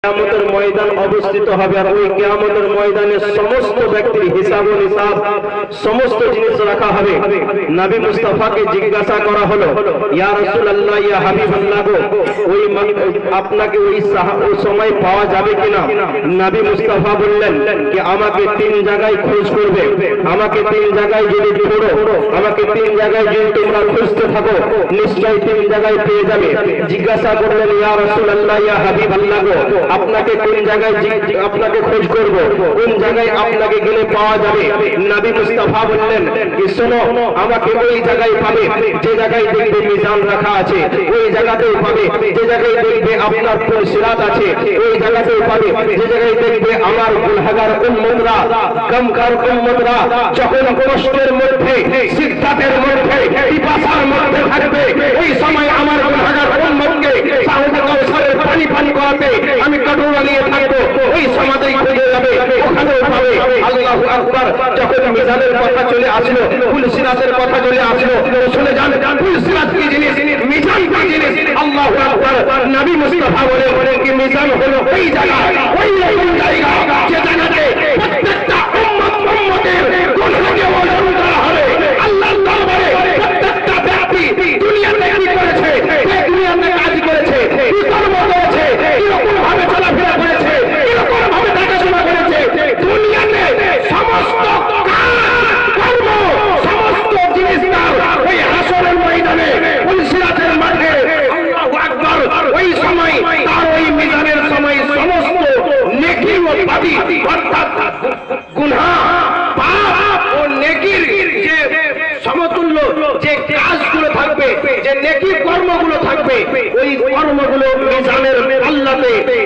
কিয়ামতের ময়দান অবস্থিত হবে আর ওই কিয়ামতের ময়দানে সমস্ত ব্যক্তির হিসাব ও নিসাব সমস্ত জিনিস রাখা হবে। নবী মুস্তাফাকে জিজ্ঞাসা করা হলো, ইয়া রাসূলুল্লাহ, ইয়া হাবিবাল্লাহ, ওই আপনাকে ওই সময় পাওয়া যাবে কিনা? নবী মুস্তাফা বললেন যে আমাকে তিন জায়গায় খোঁজ করবে, আমাকে তিন জায়গায় যদি পড়ো, আমাকে তিন জায়গায় যদি তোমরা খুঁজতে থাকো নিশ্চয়ই তিন জায়গায় পেয়ে যাবে। জিজ্ঞাসা করলেন, ইয়া রাসূলুল্লাহ, ইয়া হাবিবাল্লাহ, আপনাকে কোন জায়গায় আপনাকে খোঁজ করব, কোন জায়গায় আপনাকে গেলে পাওয়া যাবে? নবী মুস্তাফা বললেন যে শোনো, আমাকে ওই জায়গায় পাবে যে জায়গায় দেখবে মিজান রাখা আছে, ওই জায়গাতেও পাবে যে জায়গায় দেখবে আপনার সিরাত আছে, ওই জায়গাতেও পাবে যে জায়গায় দেখবে আমার গুনাহগার উম্মতরা, কামকার উম্মতরা যখন কষ্টের মধ্যে, সিদ্ধাতের মধ্যে, পিপাসার মধ্যে থাকবে, ওই সময় আমার গুনাহগার উম্মতকে সাউদে কাউসারের পানি পান করাতে আমি কাটুরা নিয়ে থাকবো, ওই সমাজেই খুঁজে যাবে, ওখানেও পাবে। আল্লাহু আকবার। যখন মিজানের কথা চলে আসলো, ফুলসিরাতের কথা চলে আসলো, শুনে যান ফুলসিরাত কি জিনিস, মিজান কি জিনিস। আল্লাহু আকবার। নবী মুস্তাফা বলেন কি মিজান হলো ওই জায়গা, ওই রকম জায়গা যে জায়গাতে প্রত্যেকটা উম্মতের গুনাহকে ওজন করা হবে আল্লাহর দরবারে। প্রত্যেকটা ব্যক্তি দুনিয়াতে কি করেছে, দুনিয়াতে কাজ করেছে, কি কর্ম করেছে, কিরকম ভাবে চলাফেরা করেছে, কিরকম ভাবে দেখাশোনা করেছে, দুনিয়াতে সমস্ত কর্ম, সমস্ত জিনিস তার ওই হাসরের ময়দানে, ফুলসিরাতের মাঠে, আল্লাহু আকবার, ওই সময় তার ওই মিজানের সময় সমস্ত নেকি ও পাপী, অর্থাৎ গুনাহ, পাপ ও নেকির যে সমতুল্য যে কাজগুলো থাকবে, যে নেকি কর্মগুলো থাকবে, ওই কর্মগুলো মিজানের আল্লাহতে